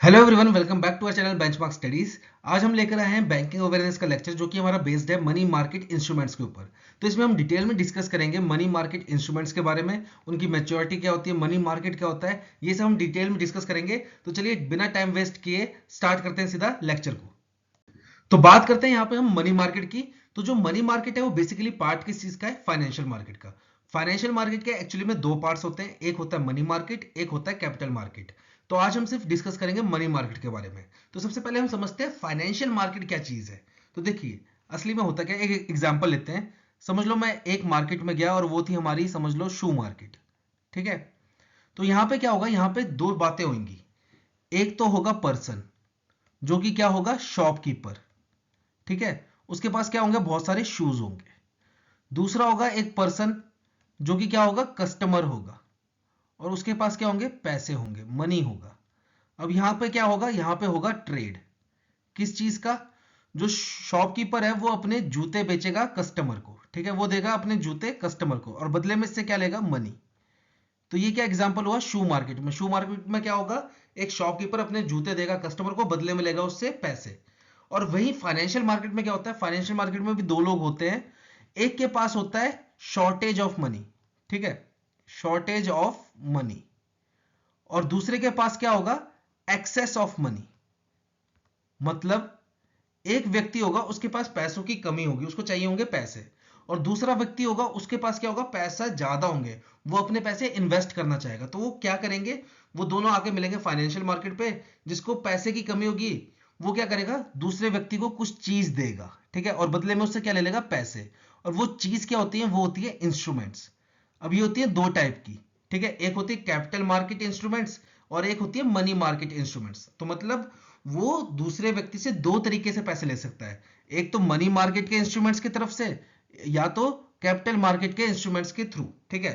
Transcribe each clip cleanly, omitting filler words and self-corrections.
Hello everyone, welcome back to our channel benchmark studies. आज हम लेकर आए हैं बैंकिंग अवेयरनेस का लेक्चर जो कि हमारा बेस्ड है मनी मार्केट इंस्ट्रूमेंट्स के ऊपर। तो इसमें हम डिटेल में डिस्कस करेंगे मनी मार्केट इंस्ट्रूमेंट्स के बारे में, उनकी मैच्योरिटी क्या होती है, मनी मार्केट क्या होता है, ये सब हम डिटेल में डिस्कस करेंगे। तो चलिए बिना टाइम वेस्ट किए स्टार्ट करते हैं सीधा लेक्चर को। तो बात करते हैं यहाँ पे हम मनी मार्केट की। तो जो मनी मार्केट है वो बेसिकली पार्ट किस चीज का है, फाइनेंशियल मार्केट का। फाइनेंशियल मार्केट के एक्चुअली में दो पार्ट्स होते हैं, एक होता है मनी मार्केट, एक होता है कैपिटल मार्केट। तो आज हम सिर्फ डिस्कस करेंगे मनी मार्केट के बारे में। तो सबसे पहले हम समझते हैं फाइनेंशियल मार्केट क्या चीज है। तो देखिए असली में होता क्या है, एक एग्जांपल लेते हैं। समझ लो मैं एक मार्केट में गया और वो थी हमारी, समझ लो, शू मार्केट। ठीक है। तो यहाँ पे क्या होगा, यहाँ पे दो बातें होंगी। एक तो होगा पर्सन जो कि क्या होगा, शॉपकीपर। ठीक है। उसके पास क्या होंगे, बहुत सारे शूज होंगे। दूसरा होगा एक पर्सन जो कि क्या होगा, कस्टमर होगा। और उसके पास क्या होंगे, पैसे होंगे, मनी होगा। अब यहां पे क्या होगा, यहां पे होगा ट्रेड। किस चीज का? जो शॉपकीपर है वो अपने जूते बेचेगा कस्टमर को। ठीक है, वो देगा अपने जूते कस्टमर को और बदले में इससे क्या लेगा, मनी। तो ये क्या एग्जांपल हुआ, शू मार्केट में। शू मार्केट में क्या होगा, एक शॉपकीपर अपने जूते देगा कस्टमर को, बदले में लेगा उससे पैसे। और वही फाइनेंशियल मार्केट में क्या होता है, फाइनेंशियल मार्केट में भी दो लोग होते हैं। एक के पास होता है शॉर्टेज ऑफ मनी। ठीक है, शॉर्टेज ऑफ मनी। और दूसरे के पास क्या होगा, एक्सेस ऑफ मनी। मतलब एक व्यक्ति होगा उसके पास पैसों की कमी होगी, उसको चाहिए होंगे पैसे। और दूसरा व्यक्ति होगा उसके पास क्या होगा, पैसा ज्यादा होंगे, वो अपने पैसे इन्वेस्ट करना चाहेगा। तो वो क्या करेंगे, वो दोनों आके मिलेंगे फाइनेंशियल मार्केट पे। जिसको पैसे की कमी होगी वो क्या करेगा, दूसरे व्यक्ति को कुछ चीज देगा। ठीक है, और बदले में उससे क्या ले लेगा, पैसे। और वो चीज क्या होती है, वो होती है इंस्ट्रूमेंट्स। अब ये होती है दो टाइप की। ठीक है, एक होती है कैपिटल मार्केट इंस्ट्रूमेंट्स और एक होती है मनी मार्केट इंस्ट्रूमेंट्स। तो मतलब वो दूसरे व्यक्ति से दो तरीके से पैसे ले सकता है। एक तो मनी मार्केट के इंस्ट्रूमेंट्स की तरफ से, या तो कैपिटल मार्केट के इंस्ट्रूमेंट्स के थ्रू। ठीक है,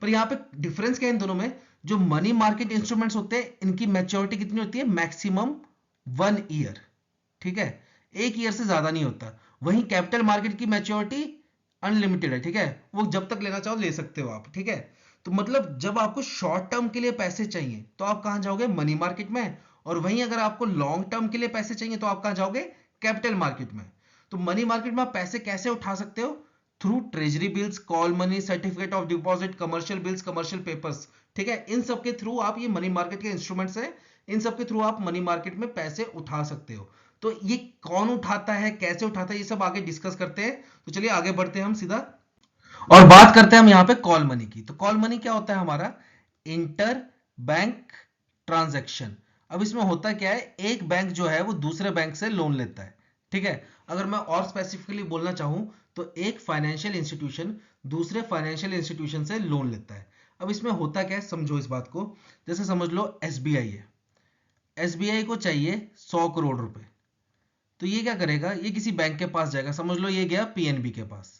पर यहाँ पे डिफरेंस क्या है इन दोनों में। जो मनी मार्केट इंस्ट्रूमेंट्स होते हैं इनकी मैच्योरिटी कितनी होती है, मैक्सिमम 1 ईयर। ठीक है, 1 ईयर से ज्यादा नहीं होता। वहीं कैपिटल मार्केट की मैच्योरिटी अनलिमिटेड है। ठीक है, वो जब तक लेना चाहो ले सकते हो आप। ठीक है, तो मतलब जब आपको शॉर्ट टर्म के लिए पैसे चाहिए तो आप कहां जाओगे, मनी मार्केट में। और वहीं अगर आपको लॉन्ग टर्म के लिए पैसे चाहिए तो आप कहां जाओगे, कैपिटल मार्केट में। तो मनी मार्केट में आप पैसे कैसे उठा सकते हो, through treasury bills, call money, certificate of deposit, commercial bills, commercial papers. ठीक है, इन सब के थ्रू आप, ये मनी मार्केट के इंस्ट्रूमेंट्स है, इन सब के थ्रू आप मनी मार्केट में पैसे उठा सकते हो। तो ये कौन उठाता है, कैसे उठाता है, ये सब आगे डिस्कस करते हैं। तो चलिए आगे बढ़ते हैं हम सीधा, और बात करते हैं हम यहाँ पे कॉल मनी की। तो कॉल मनी क्या होता है हमारा, इंटर बैंक ट्रांजैक्शन। अब इसमें होता क्या है, एक बैंक जो है वो दूसरे बैंक से लोन लेता है। ठीक है, अगर मैं और स्पेसिफिकली बोलना चाहूं तो एक फाइनेंशियल इंस्टीट्यूशन दूसरे फाइनेंशियल इंस्टीट्यूशन से लोन लेता है। अब इसमें होता क्या है, समझो इस बात को। जैसे समझ लो एसबीआई है, एसबीआई को चाहिए 100 करोड़ रुपए। तो ये क्या करेगा, ये किसी बैंक के पास जाएगा, समझ लो ये गया पीएनबी के पास।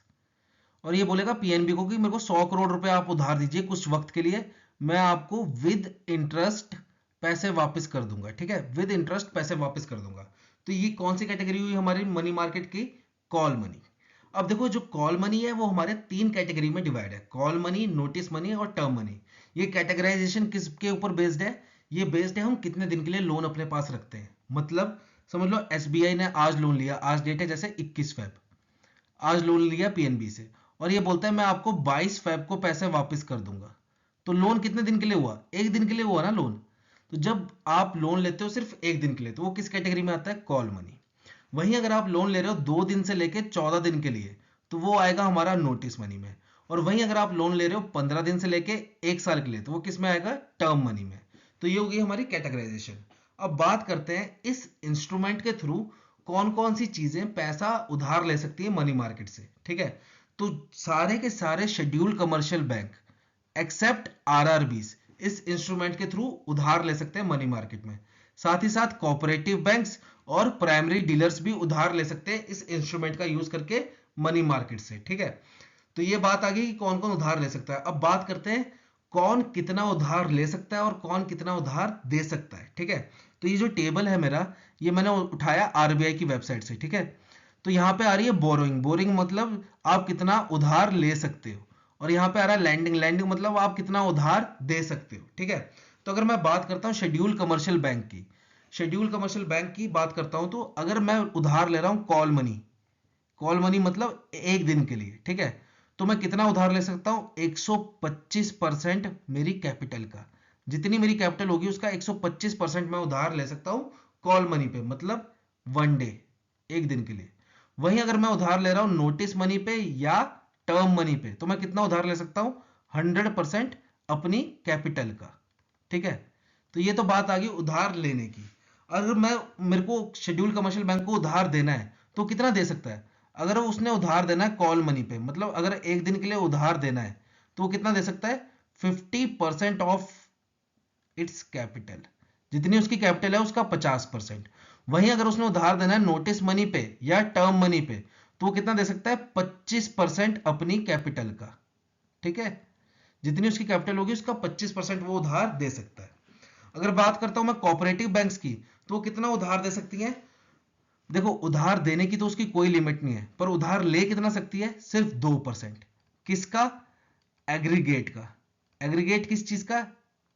और ये बोलेगा पीएनबी को कि मेरे को 100 करोड़ रुपए आप उधार दीजिए कुछ वक्त के लिए, मैं आपको विद इंटरेस्ट पैसे वापस कर दूंगा। ठीक है, विद इंटरेस्ट पैसे वापस कर दूंगा। तो ये कौन सी कैटेगरी हुई हमारी मनी मार्केट की, कॉल मनी। अब देखो जो कॉल मनी है वो हमारे तीन कैटेगरी में डिवाइड है, कॉल मनी, नोटिस मनी और टर्म मनी। ये कैटेगराइजेशन किसके ऊपर बेस्ड है, ये बेस्ड है हम कितने दिन के लिए लोन अपने पास रखते हैं। मतलब समझ लो एसबीआई ने आज लोन लिया, आज डेट है जैसे 21 फेब, आज लोन लिया पीएनबी से, और ये बोलता है मैं आपको 22 फेब को पैसे वापस कर दूंगा। तो लोन कितने दिन के लिए हुआ, एक दिन के लिए हुआ ना लोन। तो जब आप लोन लेते हो सिर्फ एक दिन के लिए तो वो किस कैटेगरी में आता है, कॉल मनी। वहीं अगर आप लोन ले रहे हो 2 दिन से लेके 14 दिन के लिए तो वो आएगा हमारा नोटिस मनी में। और वहीं अगर आप लोन ले रहे हो 15 दिन से लेके 1 साल के लिए तो वो किस में आएगा, टर्म मनी में। तो ये होगी हमारी कैटेगराइजेशन। अब बात करते हैं इस इंस्ट्रूमेंट के थ्रू कौन कौन सी चीजें पैसा उधार ले सकती है मनी मार्केट से। ठीक है, तो सारे के सारे scheduled commercial bank except RRBs इस इंस्ट्रूमेंट के थ्रू उधार ले सकते हैं मनी मार्केट में। साथ ही साथ कोऑपरेटिव बैंक्स और प्राइमरी डीलर्स भी उधार ले सकते हैं इस इंस्ट्रूमेंट का यूज करके मनी मार्केट से। ठीक है, तो ये बात आ गई कि कौन कौन उधार ले सकता है। अब बात करते हैं कौन कितना उधार ले सकता है और कौन कितना उधार दे सकता है। ठीक है, तो ये जो टेबल है मेरा, ये मैंने उठाया आरबीआई की वेबसाइट से। ठीक है, तो यहाँ पे आ रही है बोरोइंग, बोरिंग मतलब आप कितना उधार ले सकते हो। और यहाँ पे आ रहा है लैंडिंग, लैंडिंग मतलब आप कितना उधार दे सकते हो। ठीक है, तो अगर मैं बात करता हूँ शेड्यूल कमर्शियल बैंक की, शेड्यूल कमर्शियल बैंक की बात करता हूं, तो अगर मैं उधार ले रहा हूं कॉल मनी मतलब एक दिन के लिए, ठीक है, तो मैं कितना उधार ले सकता हूं? 125% मेरी कैपिटल का, जितनी मेरी कैपिटल होगी उसका 125% मैं उधार ले सकता हूं कॉल मनी पे, मतलब वन डे, एक दिन के लिए। वहीं अगर मैं उधार ले रहा हूं नोटिस मनी पे या टर्म मनी पे, तो मैं कितना उधार ले सकता हूं? 100% अपनी कैपिटल का, ठीक है। तो ये तो बात आ गई उधार लेने की। अगर मैं मेरे को शेड्यूल कमर्शियल बैंक को उधार देना है तो कितना दे सकता है? अगर उसने उधार देना है कॉल मनी पे, मतलब अगर एक दिन के लिए उधार देना है तो वो कितना दे सकता है? 50% ऑफ इट्स कैपिटल, जितनी उसकी कैपिटल है उसका 50%। वहीं अगर उसने उधार देना है नोटिस मनी पे या टर्म मनी पे, तो वो कितना दे सकता है? 25% अपनी कैपिटल का, ठीक है। जितनी उसकी कैपिटल होगी उसका 25% वो उधार दे सकता है। अगर बात करता हूं मैं कोऑपरेटिव बैंक्स की, तो वो कितना उधार दे सकती हैं? देखो, उधार देने की तो उसकी कोई लिमिट नहीं है, पर उधार ले कितना सकती है? सिर्फ 2%। किसका? एग्रीगेट का। एग्रीगेट किस चीज का?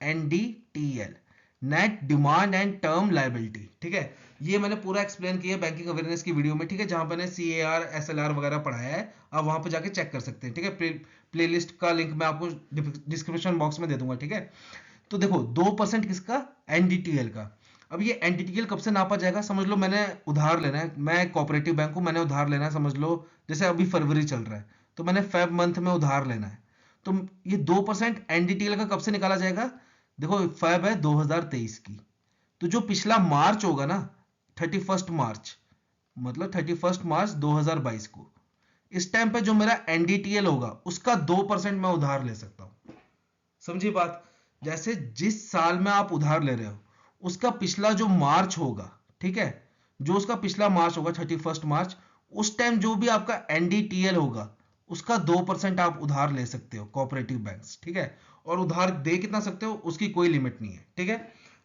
NDTL, net demand and term liability, ठीक है। ये मैंने पूरा एक्सप्लेन किया बैंकिंग अवेयरनेस की वीडियो में, ठीक है, जहां मैंने सीएआर एसएलआर वगैरह पढ़ाया है, आप वहां पे जाके चेक कर सकते हैं, ठीक है। प्लेलिस्ट का लिंक मैं आपको डिस्क्रिप्शन बॉक्स में दे दूंगा, ठीक है। तो देखो 2% किसका? एनडीटीएल का। अब ये एनडीटीएल कब से नापा जाएगा? समझ लो मैंने उधार लेना है, मैं कोऑपरेटिव बैंक हूं, मैंने उधार लेना है, समझ लो जैसे अभी फरवरी चल रहा है, तो मैंने फेब मंथ में उधार लेना है, तो ये 2% एनडीटीएल का कब से निकाला जाएगा? देखो फेब है 2023 की, तो जो पिछला मार्च होगा ना, 31 मार्च, मतलब 31 मार्च 2022 को, इस टाइम पे जो मेरा एनडीटीएल होगा उसका 2% मैं उधार ले सकता हूं। समझिए बात, जैसे जिस साल में आप उधार ले रहे हो उसका पिछला जो मार्च होगा, ठीक है, जो उसका पिछला मार्च होगा 31 मार्च, उस टाइम जो भी आपका एनडीटीएल होगा उसका 2% आप उधार ले सकते हो कोऑपरेटिव बैंक्स, ठीक है। और उधार दे कितना सकते हो उसकी कोई लिमिट नहीं है, ठीक है।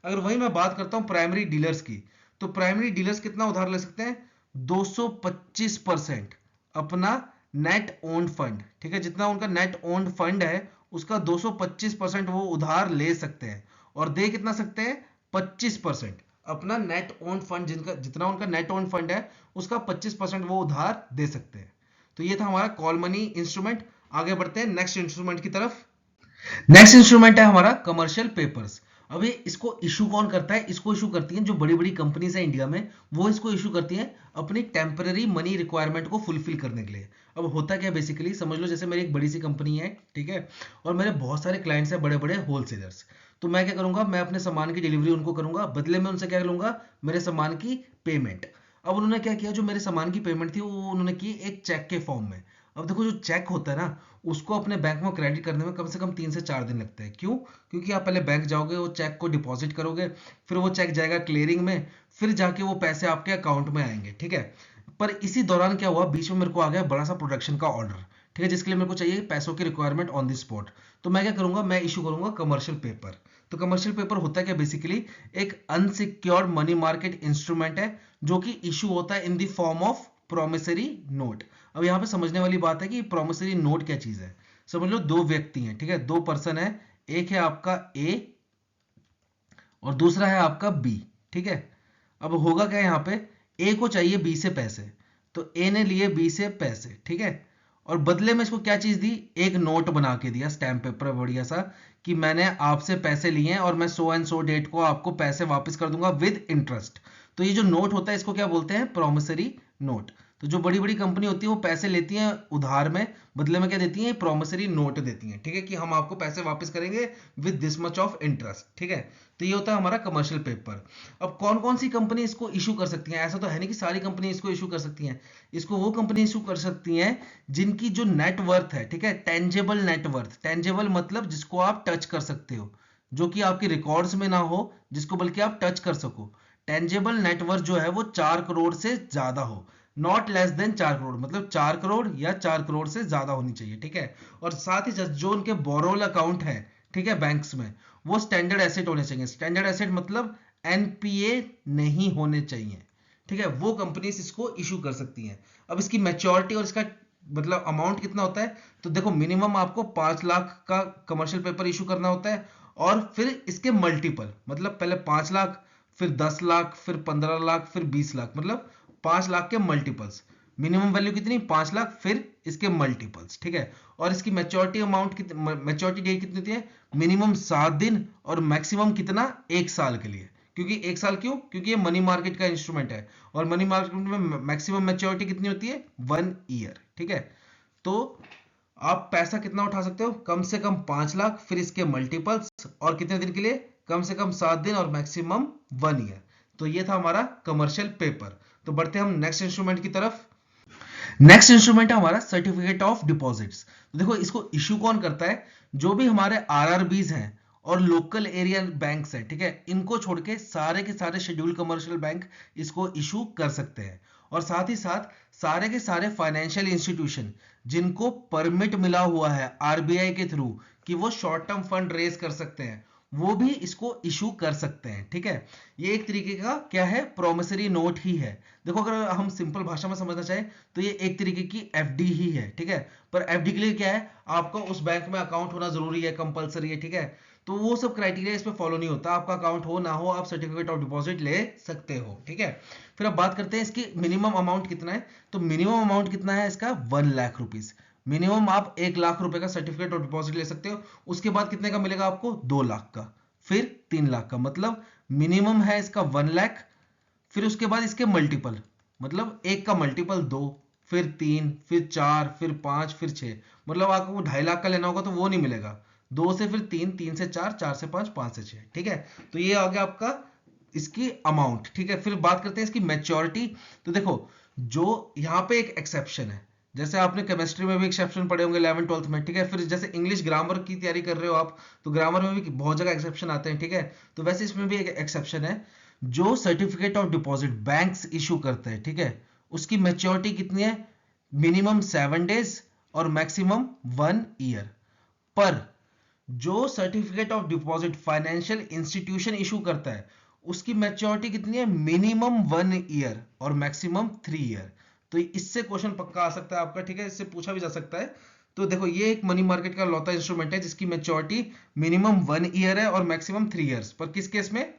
अगर वही मैं बात करता हूं प्राइमरी डीलर्स की, तो प्राइमरी डीलर्स कितना उधार ले सकते हैं? 225% अपना नेट ओन्ड फंड, ठीक है, जितना उनका नेट ओन्ड फंड है उसका 225% वो उधार ले सकते हैं। और दे कितना सकते हैं? 25% अपना नेट ओन्ड फंड, जिनका जितना उनका नेट ओन्ड फंड है उसका 25% वो उधार दे सकते हैं। तो ये था हमारा कॉल मनी इंस्ट्रूमेंट। आगे बढ़ते हैं नेक्स्ट इंस्ट्रूमेंट की तरफ। नेक्स्ट इंस्ट्रूमेंट है हमारा कमर्शियल पेपर्स। अभी इसको इशू कौन करता है? इसको इशू करती हैं जो बड़ी बड़ी कंपनीज है इंडिया में, वो इसको इशू करती हैं अपनी टेम्पररी मनी रिक्वायरमेंट को फुलफिल करने के लिए। अब होता क्या बेसिकली, समझ लो जैसे मेरी एक बड़ी सी कंपनी है, ठीक है, और मेरे बहुत सारे क्लाइंट्स हैं, बड़े बड़े होलसेलर्स। तो मैं क्या करूंगा, मैं अपने सामान की डिलीवरी उनको करूंगा, बदले में उनसे क्या लूंगा? मेरे सामान की पेमेंट। अब उन्होंने क्या किया, जो मेरे सामान की पेमेंट थी वो उन्होंने की एक चेक के फॉर्म में। अब देखो जो चेक होता है ना, उसको अपने बैंक में क्रेडिट करने में कम से कम 3 से 4 दिन लगते हैं। क्यों? क्योंकि आप पहले बैंक जाओगे, वो चेक को डिपॉजिट करोगे, फिर वो चेक जाएगा क्लियरिंग में, फिर जाके वो पैसे आपके अकाउंट में आएंगे, ठीक है। पर इसी दौरान क्या हुआ, बीच में मेरे को आ गया बड़ा सा प्रोडक्शन का ऑर्डर, ठीक है, जिसके लिए मेरे को चाहिए पैसों की रिक्वायरमेंट ऑन द स्पॉट। तो मैं क्या करूंगा, मैं इशू करूंगा कमर्शियल पेपर। तो कमर्शियल पेपर होता है क्या बेसिकली, एक अनसिक्योर्ड मनी मार्केट इंस्ट्रूमेंट है जो कि इशू होता है in the form of promissory note. अब यहाँ पे समझने वाली बात है कि प्रोमिसरी नोट क्या चीज है। समझ लो दो व्यक्ति हैं, ठीक है, दो पर्सन है, एक है आपका ए और दूसरा है आपका बी, ठीक है। अब होगा क्या यहाँ पे, ए को चाहिए बी से पैसे, तो ए ने लिए बी से पैसे, ठीक है, और बदले में इसको क्या चीज दी? एक नोट बना के दिया, स्टैम्प पेपर बढ़िया सा, कि मैंने आपसे पैसे लिए हैं और मैं सो एंड सो डेट को आपको पैसे वापस कर दूंगा विद इंटरेस्ट। तो ये जो नोट होता है इसको क्या बोलते हैं? Promissory note. तो जो बड़ी बड़ी कंपनी होती है वो पैसे लेती हैं उधार में, बदले में क्या देती हैं? प्रोमिसरी नोट देती हैं, ठीक है, कि हम आपको पैसे वापस करेंगे with this much of interest, ठीक है। तो ये होता है हमारा कमर्शियल पेपर। अब कौन कौन सी कंपनी इसको इशू कर सकती हैं? ऐसा तो है नहीं कि सारी कंपनी इसको इशू कर सकती हैं। इसको वो कंपनी इशू कर सकती हैं जिनकी जो नेटवर्थ है, ठीक है, टेंजेबल नेटवर्थ, टेंजेबल मतलब जिसको आप टच कर सकते हो, जो कि आपके रिकॉर्ड्स में ना हो, जिसको बल्कि आप टच कर सको। टेंजेबल नेटवर्थ जो है वो 4 करोड़ से ज्यादा हो, नॉट लेस देन 4 करोड़, मतलब 4 करोड़ या 4 करोड़ से ज्यादा होनी चाहिए, ठीक है। और साथ ही साथ जो उनके बोरोल अकाउंट है, ठीक है, बैंक्स में, वो स्टैंडर्ड एसेट होने चाहिए। स्टैंडर्ड एसेट मतलब एनपीए नहीं होने चाहिए, ठीक है, वो कंपनीज इसको इशू कर सकती हैं। अब इसकी मैच्योरिटी और इसका मतलब अमाउंट कितना होता है, तो देखो मिनिमम आपको 5 लाख का कमर्शियल पेपर इशू करना होता है, और फिर इसके मल्टीपल, मतलब पहले 5 लाख, फिर 10 लाख, फिर 15 लाख, फिर 20 लाख, मतलब 5 लाख के मल्टीपल्स। मिनिमम वैल्यू कितनी? 5 लाख, फिर इसके मल्टीपल्स, ठीक है। और इसकी मैच्योरिटी अमाउंट कितनी, मैच्योरिटी डेट कितनी होती है? मिनिमम 7 दिन और मैक्सिमम कितना? 1 साल के लिए। क्योंकि 1 साल क्यों? क्योंकि ये मनी मार्केट का इंस्ट्रूमेंट है और मनी मार्केट में मैक्सिमम मैच्योरिटी कितनी होती है? 1 ईयर, ठीक है। तो आप पैसा कितना उठा सकते हो? कम से कम 5 लाख, फिर इसके मल्टीपल्स, और कितने दिन के लिए? कम से कम 7 दिन और मैक्सिमम 1 ईयर। तो ये था हमारा कमर्शियल पेपर। तो बढ़ते हम नेक्स्ट इंस्ट्रूमेंट की तरफ। नेक्स्ट इंस्ट्रूमेंट है हमारा सर्टिफिकेट ऑफ डिपॉजिट्स। तो देखो इसको इशू कौन करता है? जो भी हमारे आरआरबीज हैं और लोकल एरिया बैंक्स हैं, ठीक है, इनको छोड़ के सारे शेड्यूल कमर्शियल बैंक इसको इशू कर सकते हैं। और साथ ही साथ के सारे फाइनेंशियल इंस्टीट्यूशन जिनको परमिट मिला हुआ है आरबीआई के थ्रू कि वो शॉर्ट टर्म फंड रेज कर सकते हैं, वो भी इसको इशू कर सकते हैं, ठीक है। ये एक तरीके का क्या है? प्रोमिसरी नोट ही है। देखो अगर हम सिंपल भाषा में समझना चाहें तो ये एक तरीके की एफडी ही है, ठीक है। पर एफडी के लिए क्या है? आपका उस बैंक में अकाउंट होना जरूरी है, कंपलसरी है, ठीक है। तो वो सब क्राइटेरिया इस पे फॉलो नहीं होता, आपका अकाउंट हो ना हो आप सर्टिफिकेट ऑफ डिपॉजिट ले सकते हो, ठीक है। फिर अब बात करते हैं इसकी मिनिमम अमाउंट कितना है। तो मिनिमम अमाउंट कितना है इसका? 1 लाख रुपीज। मिनिमम आप 1 लाख रुपए का सर्टिफिकेट ऑफ डिपॉजिट ले सकते हो। उसके बाद कितने का मिलेगा आपको? 2 लाख का, फिर 3 लाख का, मतलब मिनिमम है इसका 1 लाख। फिर उसके बाद इसके मल्टीपल, मतलब एक का मल्टीपल 2, फिर 3, फिर 4, फिर 5, फिर 6, मतलब आपको 2.5 लाख का लेना होगा तो वो नहीं मिलेगा। 2 से फिर 3, 3 से 4, 4 से 5, 5 से 6, ठीक है। तो ये आ गया आपका इसकी अमाउंट, ठीक है। फिर बात करते हैं इसकी मैच्योरिटी। तो देखो जो यहाँ पे एक एक्सेप्शन है, जैसे आपने केमिस्ट्री में भी एक्सेप्शन पढ़े होंगे 11 12th में, ठीक है। फिर जैसे इंग्लिश ग्रामर की तैयारी कर रहे हो आप, तो ग्रामर में भी बहुत जगह एक्सेप्शन आते हैं, ठीक है। तो वैसे इसमें भी एक एक्सेप्शन है। जो certificate of deposit banks issue करते हैं, ठीक है, उसकी मैच्योरिटी कितनी है? मिनिमम 7 डेज और मैक्सिमम 1 ईयर। पर जो certificate of deposit financial institution issue करता है उसकी मैच्योरिटी कितनी है? मिनिमम 1 ईयर और मैक्सिमम 3 ईयर। तो इससे क्वेश्चन पक्का आ सकता है आपका, ठीक है, इससे पूछा भी जा सकता है। तो देखो ये एक मनी मार्केट का लौता इंस्ट्रूमेंट है जिसकी मैच्योरिटी मिनिमम 1 ईयर है और मैक्सिमम 3 ईयर्स। पर किस केस में?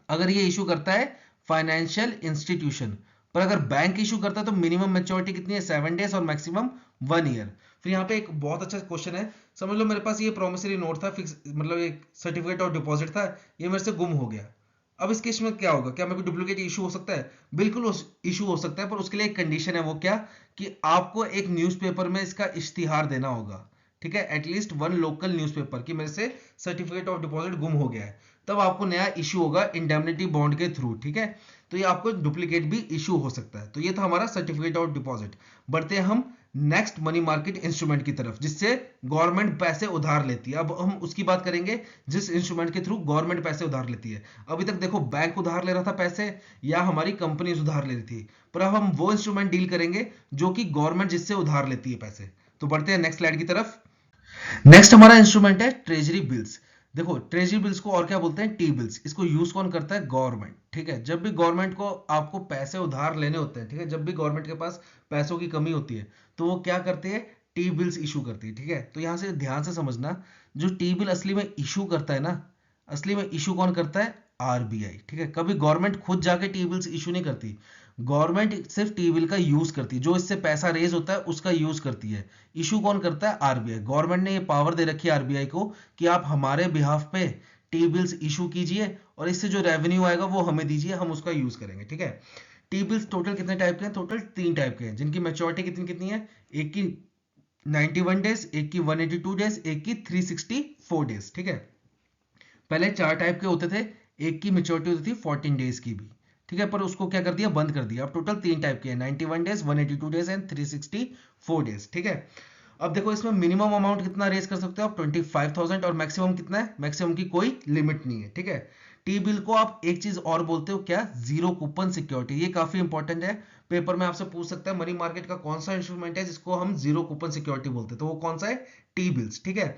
अगर ये इशू करता है फाइनेंशियल इंस्टीट्यूशन। पर अगर बैंक इशू करता है तो मिनिमम मैच्योरिटी कितनी है? 7 डेज और मैक्सिमम 1 ईयर। फिर यहाँ पे एक बहुत अच्छा क्वेश्चन है, समझ लो मेरे पास ये प्रोमिसरी नोट था, फिक्स मतलब एक सर्टिफिकेट ऑफ डिपॉजिट था, ये मेरे से गुम हो गया। अब इस केस में क्या होगा? क्या मेरे को डुप्लीकेट इशू हो सकता है? बिल्कुल इशू हो सकता है, पर उसके लिए एक कंडीशन है। वो क्या? कि आपको एक न्यूज़पेपर में इसका इश्तिहार देना होगा, ठीक है, एटलीस्ट 1 लोकल न्यूज़पेपर कि मेरे से सर्टिफिकेट ऑफ डिपॉजिट गुम हो गया है। तब आपको नया इशू होगा इंडेमनिटी बॉन्ड के थ्रू, ठीक है। तो ये आपको डुप्लीकेट भी इशू हो सकता है। तो ये था हमारा सर्टिफिकेट ऑफ डिपॉजिट। बढ़ते हैं हम नेक्स्ट मनी मार्केट इंस्ट्रूमेंट की तरफ जिससे गवर्नमेंट पैसे उधार लेती है। अब हम उसकी बात करेंगे जिस इंस्ट्रूमेंट के थ्रू गवर्नमेंट पैसे उधार लेती है। अभी तक देखो बैंक उधार ले रहा था पैसे या हमारी कंपनी उधार ले रही थी, पर अब हम वो इंस्ट्रूमेंट डील करेंगे जो कि गवर्नमेंट जिससे उधार लेती है पैसे। तो बढ़ते हैं नेक्स्ट स्लाइड की तरफ। नेक्स्ट हमारा इंस्ट्रूमेंट है ट्रेजरी बिल्स। देखो ट्रेजरी बिल्स को और क्या बोलते हैं? T bills. इसको यूज कौन करता है? गवर्नमेंट, ठीक है। जब भी गवर्नमेंट को आपको पैसे उधार लेने होते हैं, ठीक है, जब भी गवर्नमेंट के पास पैसों की कमी होती है तो वो क्या करती है? टी बिल्स इशू करती है, ठीक है। तो यहां से ध्यान से समझना, जो टी बिल असली में इशू करता है ना, असली में इशू कौन करता है? आरबीआई, ठीक है। कभी गवर्नमेंट खुद जाके टी बिल्स इशू नहीं करती, गवर्नमेंट सिर्फ टी बिल का यूज करती है, जो इससे पैसा रेज होता है उसका यूज करती है। इशू कौन करता है? आरबीआई। गवर्नमेंट ने ये पावर दे रखी है आरबीआई को कि आप हमारे बिहाफ पे टी बिल्स इशू कीजिए और इससे जो रेवेन्यू आएगा वो हमें दीजिए, हम उसका यूज करेंगे, ठीक है। टी बिल्स टोटल कितने टाइप के हैं? टोटल 3 टाइप के हैं जिनकी मैच्योरिटी कितनी कितनी है? एक की 91 डेज, एक की 182 डेज, एक की 364 डेज, ठीक है। पहले 4 टाइप के होते थे, एक की मेच्योरिटी होती थी 14 डेज की भी, ठीक है, पर उसको क्या कर दिया? बंद कर दिया। अब टोटल 3 टाइप के हैं, 91 डेज, 182 डेज एंड 364 डेज, ठीक है। अब देखो इसमें मिनिमम अमाउंट कितना रेज कर सकते हो आप? 25,000 और मैक्सिमम कितना है? मैक्सिमम की कोई लिमिट नहीं है, ठीक है। टी बिल को आप एक चीज और बोलते हो, क्या? Zero coupon security. ये काफी इंपॉर्टेंट है, पेपर में आपसे पूछ सकता है मनी मार्केट का कौन सा इंस्ट्रूमेंट है जिसको हम जीरो कूपन सिक्योरिटी बोलते हैं, तो वो कौन सा है? टी बिल्स, ठीक है।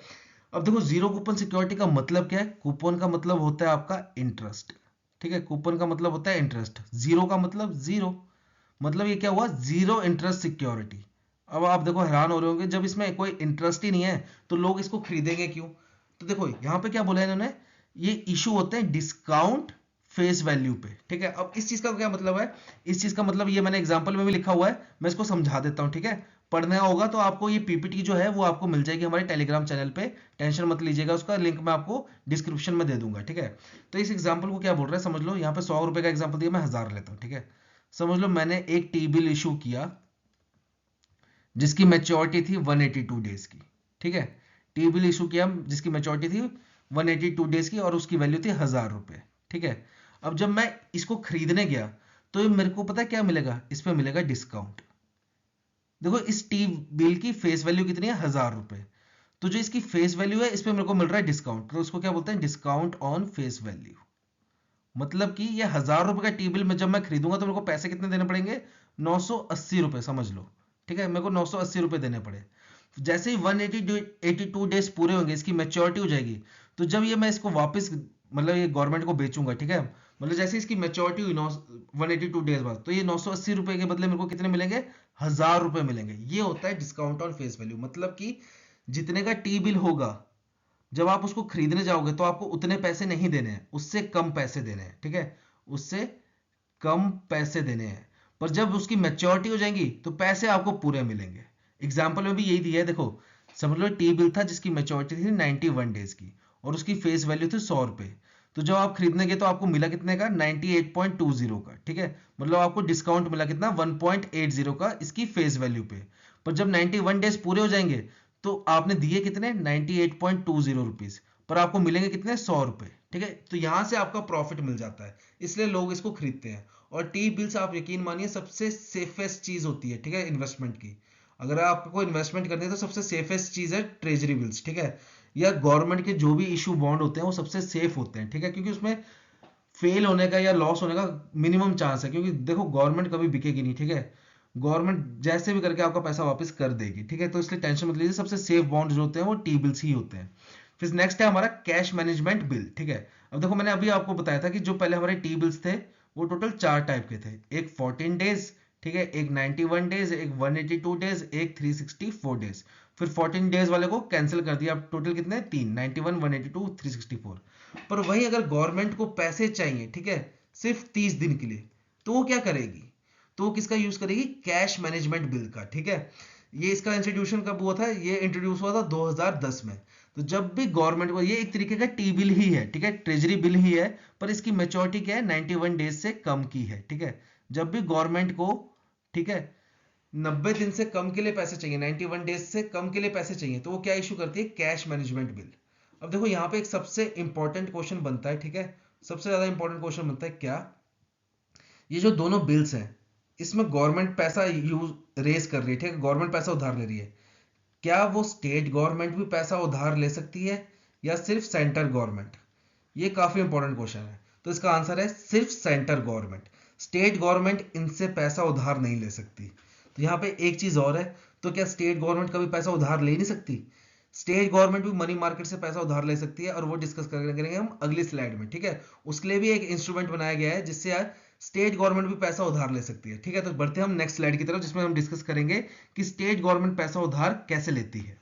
अब देखो जीरो कूपन सिक्योरिटी का मतलब क्या है? कूपन का मतलब होता है आपका इंटरेस्ट, ठीक है। कूपन का मतलब होता है इंटरेस्ट, जीरो का मतलब जीरो, मतलब ये क्या हुआ? Zero interest security. अब आप देखो हैरान हो रहे होंगे, जब इसमें कोई इंटरेस्ट ही नहीं है तो लोग इसको खरीदेंगे क्यों? तो देखो यहाँ पे क्या बोला है इन्होंने, ये इशू होते हैं डिस्काउंट फेस वैल्यू पे, ठीक है। अब इस चीज का क्या मतलब है, इस चीज का मतलब ये मैंने एग्जांपल में भी लिखा हुआ है, मैं इसको समझा देता हूँ, ठीक है। पढ़ना होगा तो आपको ये पीपीटी जो है वो आपको मिल जाएगी हमारे टेलीग्राम चैनल पे, टेंशन मत लीजिएगा, उसका लिंक मैं आपको डिस्क्रिप्शन में दे दूंगा, ठीक है। तो इस एग्जाम्पल को क्या बोल रहा है समझ लो, यहाँ पे 100 रुपए का एग्जाम्पल दिया, मैं 1000 लेता हूँ, ठीक है। समझ लो मैंने एक टी बिल इशू किया जिसकी मैच्योरिटी थी 182 डेज की, ठीक है। टी बिल इशू किया जिसकी मैच्योरिटी थी 182 डेज की और उसकी वैल्यू थी 1000 रुपए, ठीक है। अब जब मैं इसको खरीदने गया तो ये मेरे को पता है क्या मिलेगा, इस पे मिलेगा डिस्काउंट। देखो इस टी बिल की फेस वैल्यू कितनी है, 1000 रुपए। तो जो इसकी फेस वैल्यू है इस पे मेरे को मिल रहा है डिस्काउंट, तो उसको क्या बोलते हैं, डिस्काउंट ऑन फेस वैल्यू। मतलब कि ये 1000 रुपए का टी बिल में जब मैं खरीदूंगा तो मेरे को पैसे कितने देने पड़ेंगे, 980 रुपए, समझ लो, ठीक है। मेरे को 980 रुपए देने पड़े। जैसे ही 182 डेज पूरे होंगे, इसकी मैच्योरिटी हो जाएगी, तो जब ये मैं इसको वापस मतलब ये गवर्नमेंट को बेचूंगा, ठीक है। मतलब जैसे इसकी मैच्योरिटी हुई 182 डेज बाद, तो ये 980 रुपए के बदले मेरे को कितने मिलेंगे, 1000 रुपए मिलेंगे। ये होता है डिस्काउंट ऑन फेस वैल्यू। मतलब कि जितने का टी बिल होगा जब आप उसको खरीदने जाओगे तो आपको उतने पैसे नहीं देने हैं, उससे कम पैसे देने हैं, ठीक है। उससे कम पैसे देने हैं। पर जब उसकी मैच्योरिटी हो जाएंगी तो पैसे आपको पूरे मिलेंगे। एग्जाम्पल में भी यही दिया है, देखो समझ लो टी बिल था जिसकी मैच्योरिटी थी 91 डेज की और उसकी फेस वैल्यू थी 100 रुपए। तो जब आप खरीदने गए तो आपको मिला कितने का, 98.20 का, ठीक है। मतलब आपको डिस्काउंट मिला कितना, 1.80 का इसकी फेस वैल्यू पे। पर जब 91 डेज पूरे हो जाएंगे तो आपने दिए कितने, 98.20 रुपीज, पर आपको मिलेंगे कितने, 100 रुपए, ठीक है। तो यहां से आपका प्रॉफिट मिल जाता है, इसलिए लोग इसको खरीदते हैं। और टी बिल्स आप यकीन मानिए सबसे सेफेस्ट चीज होती है, ठीक है, इन्वेस्टमेंट की। अगर आपको इन्वेस्टमेंट करनी है तो सबसे सेफेस्ट चीज है ट्रेजरी बिल्स, ठीक है। या गवर्नमेंट के जो भी इशू बॉन्ड होते हैं वो सबसे सेफ होते हैं, ठीक है, क्योंकि उसमें फेल होने का या लॉस होने का मिनिमम चांस है। क्योंकि देखो गवर्नमेंट कभी बिकेगी नहीं, ठीक है। गवर्नमेंट जैसे भी करके आपका पैसा वापस कर देगी, ठीक है। तो इसलिए टेंशन मत लीजिए, सबसे सेफ बॉन्ड जो होते हैं वो टी बिल्स ही होते हैं। फिर नेक्स्ट है हमारा कैश मैनेजमेंट बिल, ठीक है। अब देखो मैंने अभी आपको बताया था कि जो पहले हमारे टी बिल्स थे वो टोटल 4 टाइप के थे, एक 14 डेज, ठीक है, एक 91 डेज, एक 182 डेज, एक 364 डेज। फिर 14 डेज वाले को कैंसिल कर दिया, अब टोटल कितने, 3, 91, 182, 364। पर वही अगर गवर्नमेंट को पैसे चाहिए, ठीक है, सिर्फ 30 दिन के लिए, तो वो क्या करेगी, तो वो किसका यूज करेगी, कैश मैनेजमेंट बिल का, ठीक है। ये इसका इंस्टीट्यूशन कब हुआ था, ये इंट्रोड्यूस हुआ था 2010 में। तो जब भी गवर्नमेंट को, ये एक तरीके का टी बिल ही है, ठीक है, ट्रेजरी बिल ही है, पर इसकी मेच्योरिटी क्या है, 91 डेज से कम की है, ठीक है। जब भी गवर्नमेंट को, ठीक है, 90 दिन से कम के लिए पैसे चाहिए, 91 डेज से कम के लिए पैसे चाहिए, तो वो क्या इशू करती है, कैश मैनेजमेंट बिल। अब देखो यहाँ पे एक सबसे इंपॉर्टेंट क्वेश्चन बनता है, ठीक है, सबसे ज्यादा इंपॉर्टेंट क्वेश्चन बनता है क्या, ये जो दोनों बिल्स हैं इसमें गवर्नमेंट पैसा यूज रेस कर रही है, ठीक है, गवर्नमेंट पैसा उधार ले रही है, क्या वो स्टेट गवर्नमेंट भी पैसा उधार ले सकती है या सिर्फ सेंटर गवर्नमेंट। ये काफी इंपॉर्टेंट क्वेश्चन है। तो इसका आंसर है सिर्फ सेंटर गवर्नमेंट। स्टेट गवर्नमेंट इनसे पैसा उधार नहीं ले सकती। तो यहाँ पे एक चीज और है, तो क्या स्टेट गवर्नमेंट कभी पैसा उधार ले नहीं सकती, स्टेट गवर्नमेंट भी मनी मार्केट से पैसा उधार ले सकती है, और वो डिस्कस करेंगे हम अगली स्लाइड में, ठीक है। उसके लिए भी एक इंस्ट्रूमेंट बनाया गया है जिससे यार स्टेट गवर्नमेंट भी पैसा उधार ले सकती है, ठीक है। तो बढ़ते हैं हम नेक्स्ट स्लाइड की तरफ, जिसमें हम डिस्कस करेंगे कि स्टेट गवर्नमेंट पैसा उधार कैसे लेती है।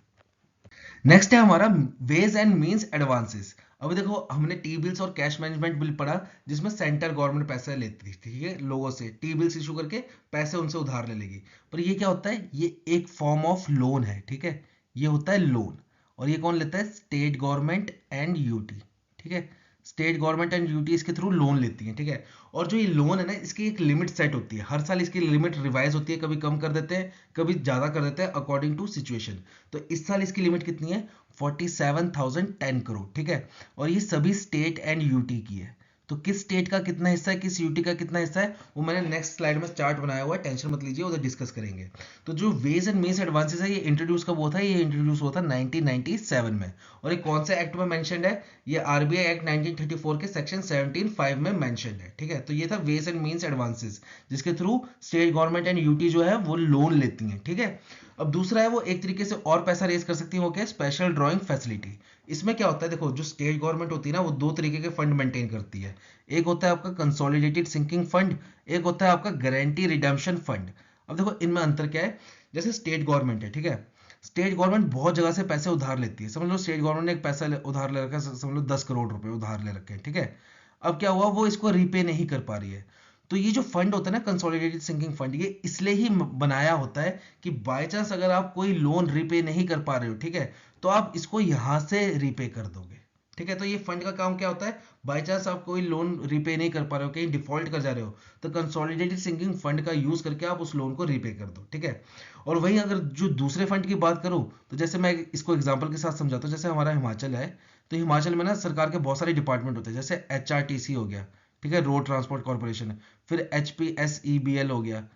नेक्स्ट है हमारा वेज एंड मींस एडवांसेस। अब देखो हमने टी बिल्स और कैश मैनेजमेंट बिल पढ़ा जिसमें सेंटर गवर्नमेंट पैसा लेती थी, ठीक है, लोगों से टी बिल्स इशू करके पैसे उनसे उधार ले लेगी। पर ये क्या होता है, ये एक फॉर्म ऑफ लोन है, ठीक है, ये होता है लोन। और ये कौन लेता है, स्टेट गवर्नमेंट एंड यूटी, ठीक है। स्टेट गवर्नमेंट एंड यूटी इसके थ्रू लोन लेती है, ठीक है। और जो ये लोन है ना, इसकी एक लिमिट सेट होती है, हर साल इसकी लिमिट रिवाइज होती है, कभी कम कर देते हैं कभी ज्यादा कर देते हैं अकॉर्डिंग टू सिचुएशन। तो इस साल इसकी लिमिट कितनी है, 47,010 करोड़, ठीक है। और ये सभी स्टेट एंड यूटी की है। तो किस स्टेट का कितना हिस्सा है, किस यूटी का कितना हिस्सा है, वो मैंने नेक्स्ट स्लाइड में चार्ट बनाया हुआ है, टेंशन मत लीजिए, उधर डिस्कस करेंगे। तो जो वेज एंड मीन्स एडवांसेस है, ये इंट्रोड्यूस कब हुआ था, ये इंट्रोड्यूस हुआ था 1997 में। और ये कौन से एक्ट में मेंशन्ड है, ये आरबीआई एक्ट 1934 के सेक्शन 17(5) में मेंशन्ड है, ठीक है। तो ये था वेज एंड मीन्स एडवांसेस, जिसके through state government and UT जो है वो लोन लेती हैं, ठीक है। अब दूसरा है वो एक तरीके से और पैसा रेज कर सकती है, वो क्या है, स्पेशल ड्राइंग फैसिलिटी। इसमें क्या होता है, देखो जो स्टेट गवर्नमेंट होती है ना, वो दो तरीके के फंड मेंटेन करती है। एक होता है आपका कंसोलिडेटेड सिंकिंग फंड, एक होता है आपका गारंटी रिडेम्पशन फंड। अब देखो इनमें अंतर क्या है, जैसे स्टेट गवर्नमेंट है, ठीक है, स्टेट गवर्नमेंट बहुत जगह से पैसे उधार लेती है। समझ लो स्टेट गवर्नमेंट ने एक पैसा उधार ले रखा है, समझ लो 10 करोड़ रुपए उधार ले रखे हैं, ठीक है। अब क्या हुआ, वो इसको रीपे नहीं कर पा रही है। तो ये जो फंड होता है ना, कंसोलिडेटेड सिंकिंग फंड, ये इसलिए ही बनाया होता है कि बाय चांस अगर आप कोई लोन रीपे नहीं कर पा रहे हो, ठीक है, तो आप इसको यहां से रीपे कर दोगे। ठीक है, तो ये फंड का काम क्या होता है, बाय चांस आप कोई लोन रीपे नहीं कर पा रहे हो, कहीं डिफॉल्ट कर जा रहे हो, तो कंसोलिडेटेड सिंकिंग फंड का यूज करके आप उस लोन को रीपे कर दो। ठीक है, और वहीं अगर जो दूसरे फंड की बात करूं, तो जैसे मैं इसको एग्जांपल के साथ समझाता हूँ। जैसे हमारा हिमाचल है, तो हिमाचल में ना सरकार के बहुत सारे डिपार्टमेंट होते हैं, जैसे HRTC हो गया, ठीक है, रोड ट्रांसपोर्ट कॉर्पोरेशन, फिर HPSEBL हो गया,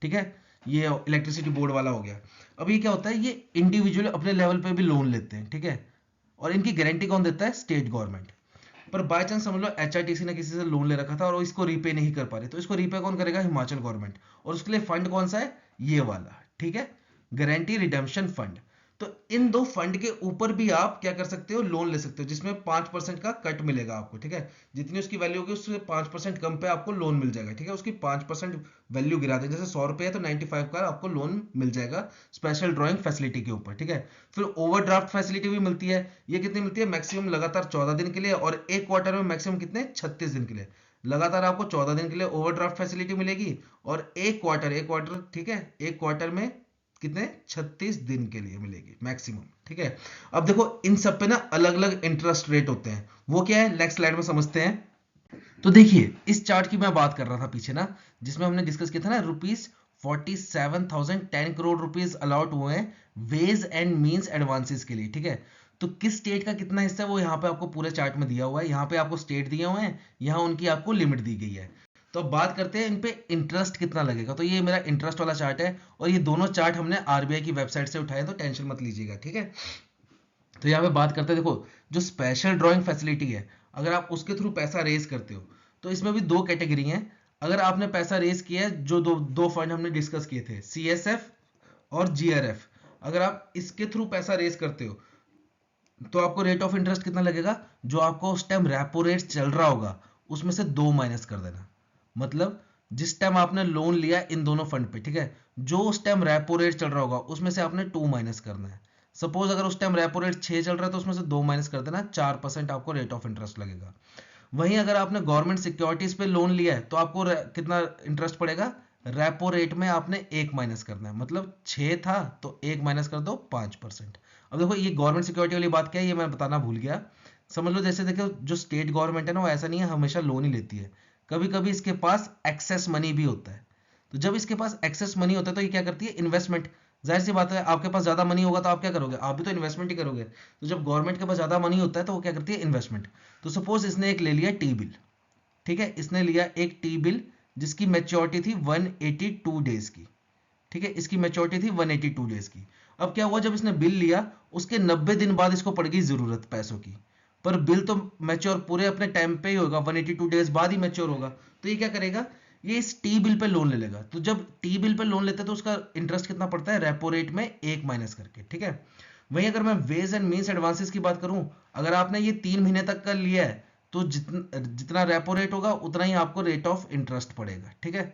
ठीक है, ये इलेक्ट्रिसिटी बोर्ड वाला हो गया। अब ये क्या होता है, ये इंडिविजुअल अपने लेवल पे भी लोन लेते हैं, ठीक है, और इनकी गारंटी कौन देता है, स्टेट गवर्नमेंट। पर बाय चांस समझ लो HRTC ने किसी से लोन ले रखा था और वो इसको रीपे नहीं कर पा रहे, तो इसको रीपे कौन करेगा, हिमाचल गवर्नमेंट। और उसके लिए फंड कौन सा है, ये वाला, ठीक है, गारंटी रिडेम्पशन फंड। तो इन दो फंड के ऊपर भी आप क्या कर सकते हो, लोन ले सकते हो, जिसमें 5% का कट मिलेगा आपको। ठीक है, जितनी उसकी वैल्यू होगी उससे 5% कम पे आपको लोन मिल जाएगा। ठीक है, उसकी 5% वैल्यू गिरा दें, जैसे 100 रुपये है तो 95 का आपको लोन मिल जाएगा स्पेशल ड्रॉइंग फैसिलिटी के ऊपर। ठीक है, फिर ओवरड्राफ्ट फैसिलिटी भी मिलती है। ये कितनी मिलती है, मैक्सिमम लगातार 14 दिन के लिए, और एक क्वार्टर में मैक्सिमम कितने, 36 दिन के लिए। लगातार आपको 14 दिन के लिए ओवरड्राफ्ट फैसिलिटी मिलेगी, और एक क्वार्टर, ठीक है, एक क्वार्टर में कितने, 36 दिन के लिए मिलेगी मैक्सिमम। ठीक है, अब देखो इन सब पे ना अलग अलग इंटरेस्ट रेट होते हैं, वो क्या है नेक्स्ट स्लाइड में समझते हैं। तो देखिए इस चार्ट की मैं बात कर रहा था पीछे ना, जिसमें हमने डिस्कस किया था ना, ₹47,010 करोड़ अलाउट हुए हैं वेज एंड मींस एडवांसेस के लिए। ठीक है, तो किस स्टेट का कितना हिस्सा है वो यहाँ पे आपको पूरे चार्ट में दिया हुआ है। यहाँ पे आपको स्टेट दिए हुए हैं, यहाँ उनकी आपको लिमिट दी गई है। तो अब बात करते हैं इन पे इंटरेस्ट कितना लगेगा। तो ये मेरा इंटरेस्ट वाला चार्ट है, और ये दोनों चार्ट हमने आरबीआई की वेबसाइट से उठाए, तो टेंशन मत लीजिएगा। ठीक है, तो यहाँ पे बात करते हैं, देखो जो स्पेशल ड्राइंग फैसिलिटी है, अगर आप उसके थ्रू पैसा रेज करते हो, तो इसमें भी दो कैटेगरी हैं। अगर आपने पैसा रेज किया है, जो दो दो फंड हमने डिस्कस किए थे, CSF और GRF, अगर आप इसके थ्रू पैसा रेज करते हो, तो आपको रेट ऑफ इंटरेस्ट कितना लगेगा, जो आपको उस टाइम रेपो रेट चल रहा होगा उसमें से 2 माइनस कर देना। मतलब जिस टाइम आपने लोन लिया इन दोनों फंड पे, ठीक है, जो उस टाइम रेपो रेट चल रहा होगा उसमें से आपने 2 माइनस करना है। सपोज अगर उस टाइम रेपो रेट 6 चल रहा है, तो उसमें से 2 माइनस कर देना, 4% आपको रेट ऑफ इंटरेस्ट लगेगा। वहीं अगर आपने गवर्नमेंट सिक्योरिटीज पे लोन लिया है, तो आपको कितना इंटरेस्ट पड़ेगा, रेपो रेट में आपने 1 माइनस करना है। मतलब 6 था तो 1 माइनस कर दो, 5%। अब देखो ये गवर्नमेंट सिक्योरिटी वाली बात क्या है, ये मैं बताना भूल गया। समझ लो जैसे देखो जो स्टेट गवर्नमेंट है ना, वो ऐसा नहीं है हमेशा लोन ही लेती है, कभी कभी इसके पास एक्सेस मनी भी होता है। तो जब इसके पास एक्सेस मनी होता है, तो ये क्या करती है, इन्वेस्टमेंट। जाहिर सी बात है, आपके पास ज्यादा मनी होगा तो आप क्या करोगे, आप भी तो इन्वेस्टमेंट ही करोगे। तो जब गवर्नमेंट के पास ज्यादा मनी होता है, तो वो क्या करती है, इन्वेस्टमेंट। तो सपोज इसने एक ले लिया टी बिल, ठीक है, इसने लिया एक टी बिल जिसकी मेच्योरिटी थी 182 डेज की। ठीक है, इसकी मेच्योरिटी थी 182 डेज की। अब क्या हुआ, जब इसने बिल लिया उसके 90 दिन बाद इसको पड़ गई जरूरत पैसों की, पर बिल तो मैच्योर पूरे अपने टाइम पे ही होगा, 182 डेज बाद ही मैच्योर होगा। तो ये क्या करेगा, ये इस टी बिल पे लोन ले लेगा। तो जब टी बिल पे लोन लेते हैं, तो उसका इंटरेस्ट कितना पड़ता है, रेपो रेट में 1 माइनस करके। ठीक है, वहीं अगर मैं वेज एंड मीन्स एडवांसेस की बात करूं, अगर आपने ये 3 महीने तक का लिया है, तो जितना रेपो रेट होगा उतना ही आपको रेट ऑफ इंटरेस्ट पड़ेगा। ठीक है,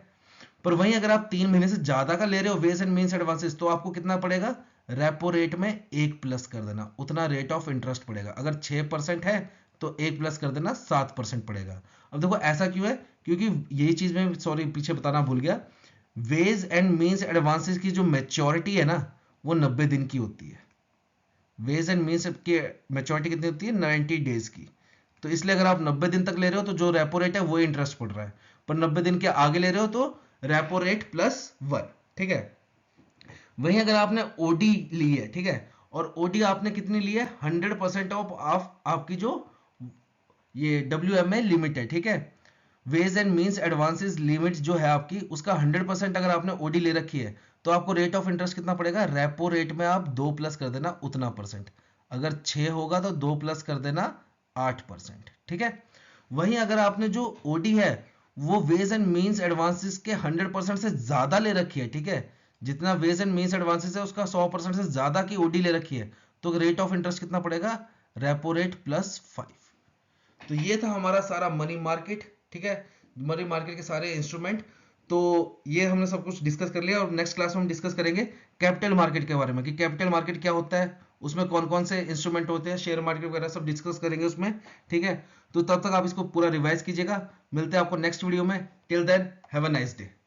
पर वहीं अगर आप 3 महीने से ज्यादा का ले रहे हो वेज एंड मीन्स एडवांसेस, तो आपको कितना पड़ेगा, रेपो रेट में 1 प्लस कर देना, उतना रेट ऑफ इंटरेस्ट पड़ेगा। अगर 6% है तो 1 प्लस कर देना, 7% पड़ेगा। अब देखो ऐसा क्यों है, क्योंकि यही चीज में सॉरी पीछे बताना भूल गया, वेज एंड मीन्स एडवांसेस की जो मेच्योरिटी है ना, वो 90 दिन की होती है। वेज एंड मीन्स की मेच्योरिटी कितनी होती है, 90 डेज की। तो इसलिए अगर आप 90 दिन तक ले रहे हो, तो जो रेपो रेट है वो इंटरेस्ट पड़ रहा है। पर 90 दिन के आगे ले रहे हो तो रेपो रेट +1। ठीक है, वहीं अगर आपने ओडी ली है, ठीक है, और ओडी आपने कितनी ली है, 100% ऑफ आपकी जो ये WMA लिमिट है। ठीक है, ways and means advances limit जो है आपकी, उसका 100% अगर आपने ओडी ले रखी है, तो आपको रेट ऑफ इंटरेस्ट कितना पड़ेगा, रेपो रेट में आप 2 प्लस कर देना, उतना परसेंट। अगर 6 होगा तो 2 प्लस कर देना, 8%। ठीक है, वहीं अगर आपने जो ओडी है वो वेज एंड मीन्स एडवांसेस के 100% से ज्यादा ले रखी है, ठीक है, जितना वेज एंड मीन्स एडवांसेस है उसका 100% से ज्यादा की ओडी ले रखी है, तो रेट ऑफ इंटरेस्ट कितना पड़ेगा, रेपो रेट +5। तो ये था हमारा सारा मनी मार्केट। ठीक है, मनी मार्केट के सारे इंस्ट्रूमेंट। तो ये हमने सब कुछ डिस्कस कर लिया, और नेक्स्ट क्लास में हम डिस्कस करेंगे कैपिटल मार्केट के बारे में, कि कैपिटल मार्केट क्या होता है, उसमें कौन कौन से इंस्ट्रूमेंट होते हैं, शेयर मार्केट वगैरह सब डिस्कस करेंगे उसमें। ठीक है, तो तब तक आप इसको पूरा रिवाइज कीजिएगा। मिलते हैं आपको नेक्स्ट वीडियो में। Till then have a nice day.